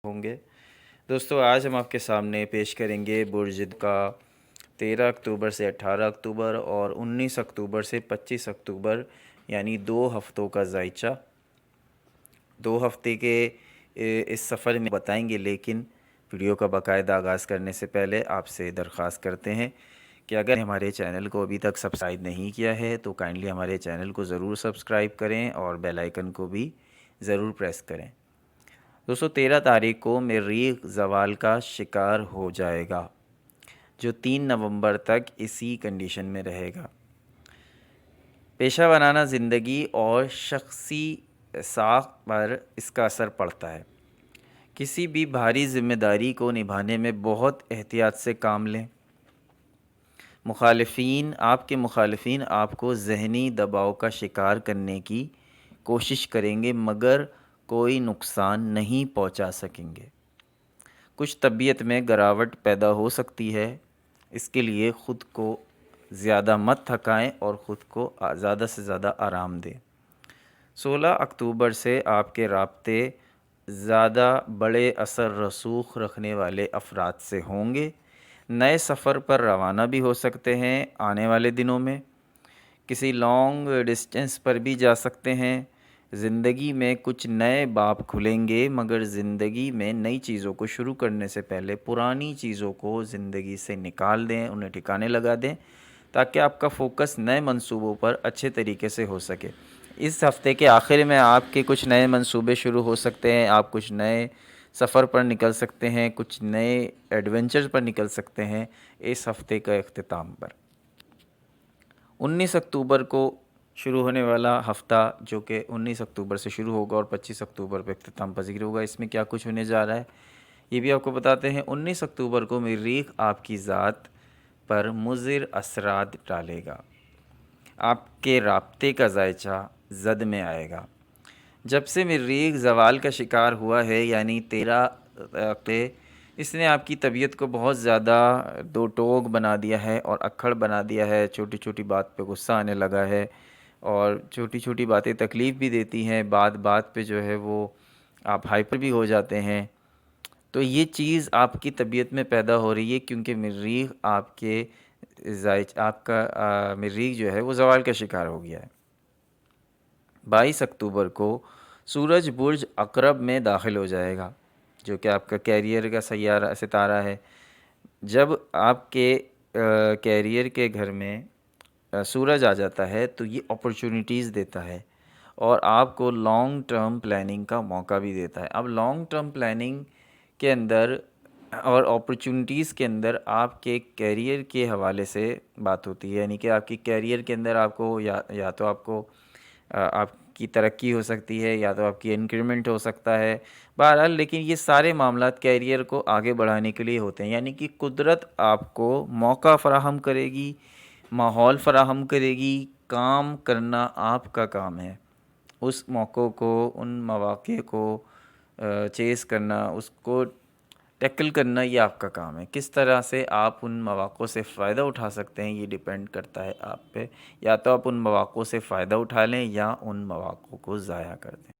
ہوں گے۔ دوستو آج ہم آپ کے سامنے پیش کریں گے برج کا 13 اکتوبر سے 18 اکتوبر اور 19 اکتوبر سے 25 اکتوبر یعنی 2 ہفتوں کا ذائچہ۔ 2 ہفتے کے اس سفر میں بتائیں گے، لیکن ویڈیو کا باقاعدہ آغاز کرنے سے پہلے آپ سے درخواست کرتے ہیں کہ اگر ہمارے چینل کو ابھی تک سبسکرائب نہیں کیا ہے تو کائنڈلی ہمارے چینل کو ضرور سبسکرائب کریں اور بیل آئیکن کو بھی ضرور پریس کریں۔ دوستو 13 تاریخ کو مریخ زوال کا شکار ہو جائے گا، جو 3 نومبر تک اسی کنڈیشن میں رہے گا۔ پیشہ ورانہ زندگی اور شخصی ساخت پر اس کا اثر پڑتا ہے۔ کسی بھی بھاری ذمہ داری کو نبھانے میں بہت احتیاط سے کام لیں۔ آپ کے مخالفین آپ کو ذہنی دباؤ کا شکار کرنے کی کوشش کریں گے، مگر کوئی نقصان نہیں پہنچا سکیں گے۔ کچھ طبیعت میں گراوٹ پیدا ہو سکتی ہے، اس کے لیے خود کو زیادہ مت تھکائیں اور خود کو زیادہ سے زیادہ آرام دیں۔ 16 اکتوبر سے آپ کے رابطے زیادہ بڑے اثر رسوخ رکھنے والے افراد سے ہوں گے۔ نئے سفر پر روانہ بھی ہو سکتے ہیں۔ آنے والے دنوں میں کسی لانگ ڈسٹینس پر بھی جا سکتے ہیں۔ زندگی میں کچھ نئے باب کھلیں گے، مگر زندگی میں نئی چیزوں کو شروع کرنے سے پہلے پرانی چیزوں کو زندگی سے نکال دیں، انہیں ٹھکانے لگا دیں تاکہ آپ کا فوکس نئے منصوبوں پر اچھے طریقے سے ہو سکے۔ اس ہفتے کے آخر میں آپ کے کچھ نئے منصوبے شروع ہو سکتے ہیں، آپ کچھ نئے سفر پر نکل سکتے ہیں، کچھ نئے ایڈونچر پر نکل سکتے ہیں اس ہفتے کا اختتام پر۔ 19 اکتوبر کو شروع ہونے والا ہفتہ، جو کہ 19 اکتوبر سے شروع ہوگا اور 25 اکتوبر پہ اختتام پذیر ہوگا، اس میں کیا کچھ ہونے جا رہا ہے یہ بھی آپ کو بتاتے ہیں۔ 19 اکتوبر کو مریخ آپ کی ذات پر مضر اثرات ڈالے گا۔ آپ کے رابطے کا ذائچہ زد میں آئے گا۔ جب سے مریخ زوال کا شکار ہوا ہے یعنی 13 اس نے آپ کی طبیعت کو بہت زیادہ دو ٹوک بنا دیا ہے اور اکھڑ بنا دیا ہے۔ چھوٹی چھوٹی بات پہ غصہ آنے لگا ہے اور چھوٹی چھوٹی باتیں تکلیف بھی دیتی ہیں، بات بات پہ جو ہے وہ آپ ہائپر بھی ہو جاتے ہیں۔ تو یہ چیز آپ کی طبیعت میں پیدا ہو رہی ہے کیونکہ مریخ آپ کا مریخ جو ہے وہ زوال کا شکار ہو گیا ہے۔ 22 اکتوبر کو سورج برج عقرب میں داخل ہو جائے گا، جو کہ آپ کا کیریئر کا ستارہ ہے۔ جب آپ کے کیریئر کے گھر میں سورج آ جاتا ہے تو یہ اپرچونٹیز دیتا ہے اور آپ کو لانگ ٹرم پلاننگ کا موقع بھی دیتا ہے۔ اب لانگ ٹرم پلاننگ کے اندر اور اپرچونٹیز کے اندر آپ کے کیریئر کے حوالے سے بات ہوتی ہے، یعنی کہ آپ کی کیریئر کے اندر آپ کو یا تو آپ کو آپ کی ترقی ہو سکتی ہے یا تو آپ کی انکریمنٹ ہو سکتا ہے، بہرحال لیکن یہ سارے معاملات کیریئر کو آگے بڑھانے کے لیے ہوتے ہیں، یعنی کہ قدرت آپ کو موقع فراہم کرے گی، ماحول فراہم کرے گی، کام کرنا آپ کا کام ہے۔ اس موقعوں کو، ان مواقع کو چیز کرنا، اس کو ٹیکل کرنا، یہ آپ کا کام ہے۔ کس طرح سے آپ ان مواقع سے فائدہ اٹھا سکتے ہیں یہ ڈیپینڈ کرتا ہے آپ پہ۔ یا تو آپ ان مواقع سے فائدہ اٹھا لیں یا ان مواقع کو ضائع کر دیں۔